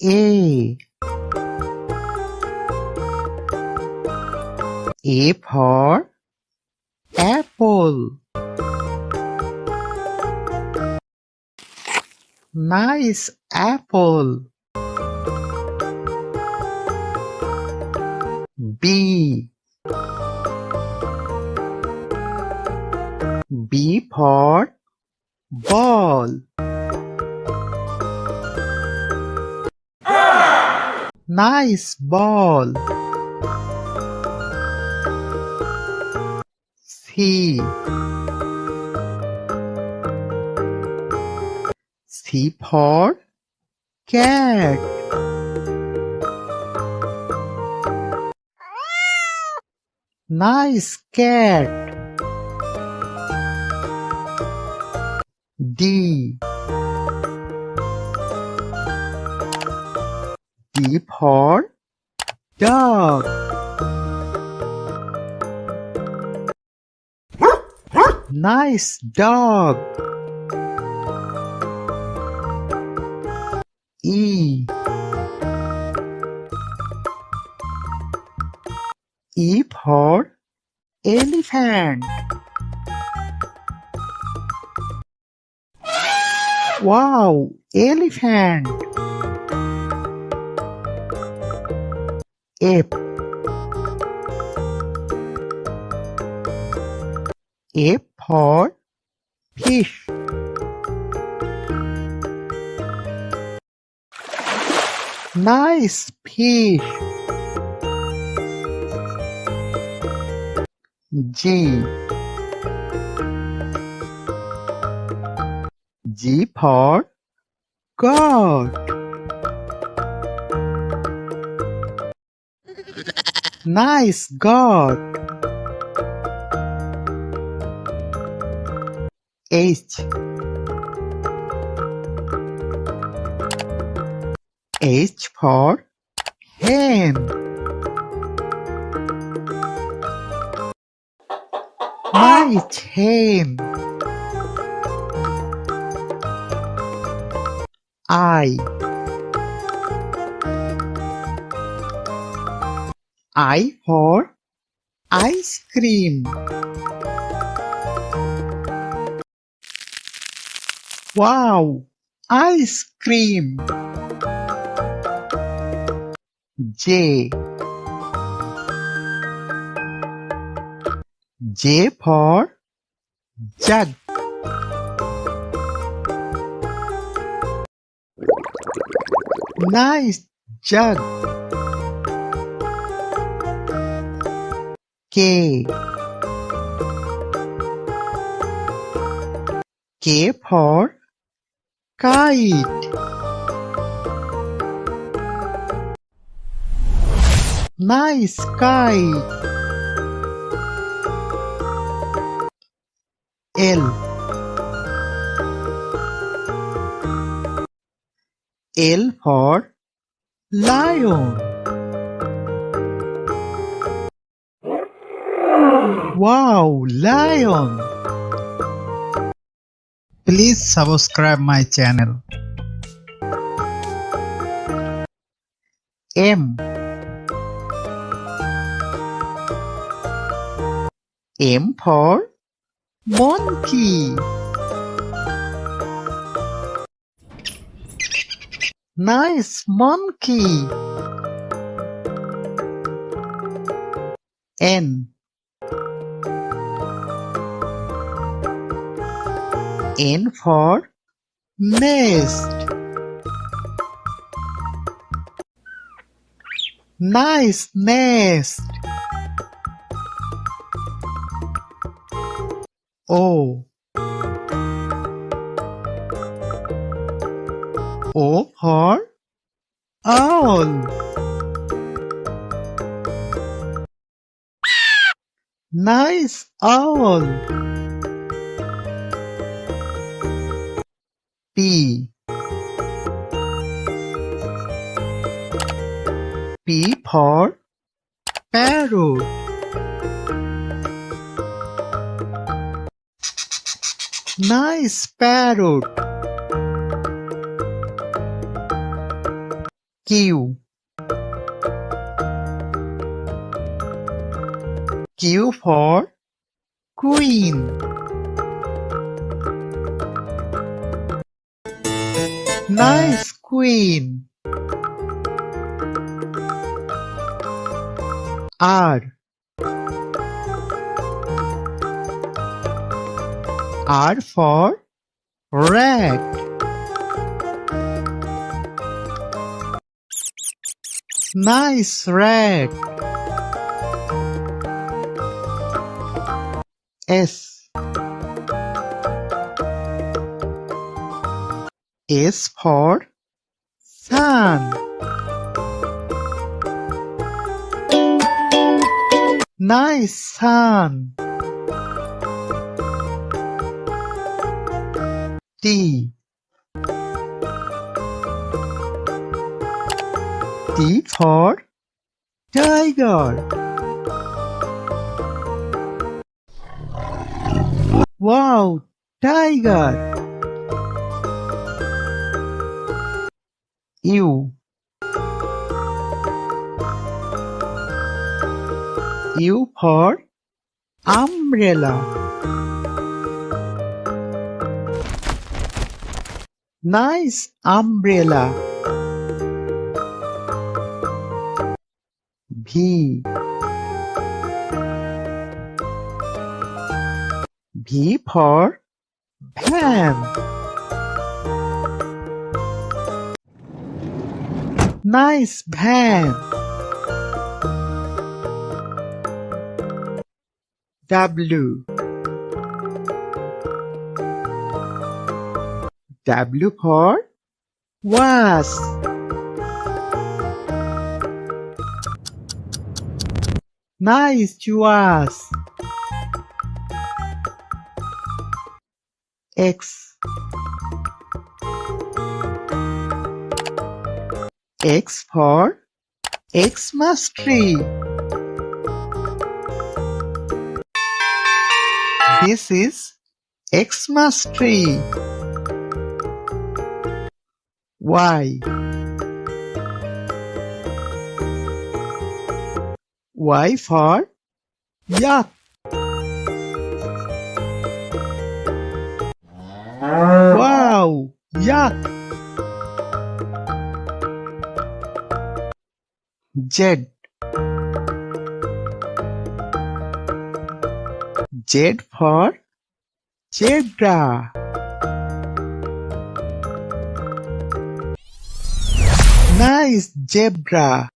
A. A for apple. Nice apple. B. B for ball. Nice ball. C. C for cat. Nice cat. D. D for dog. Nice dog. E. E for elephant. Wow, elephant. F. F for fish. Nice fish. G. G for goat. Nice goat. H. H for hen. Nice hen. I. I for ice cream. Wow, ice cream. J. J for jug. Nice jug. K. K for kite. Nice kite. L. L for lion. Wow, lion. Please subscribe my channel. M. M for monkey. Nice monkey. N. N for nest. Nice nest. O. O for owl. Nice owl. P. P for parrot. Nice parrot. Q. Q for Queen. Nice queen. R. R for rat. Nice rat. S. S for sun. Nice sun. T. T for tiger. Wow, tiger. U. U for umbrella. Nice umbrella. V. V for van. Nice van. W. W for wasp. Nice wasp. X. X for Xmas tree. This is Xmas tree. Y. Y for yak. Wow, yak. Z. Z for zebra. Nice zebra.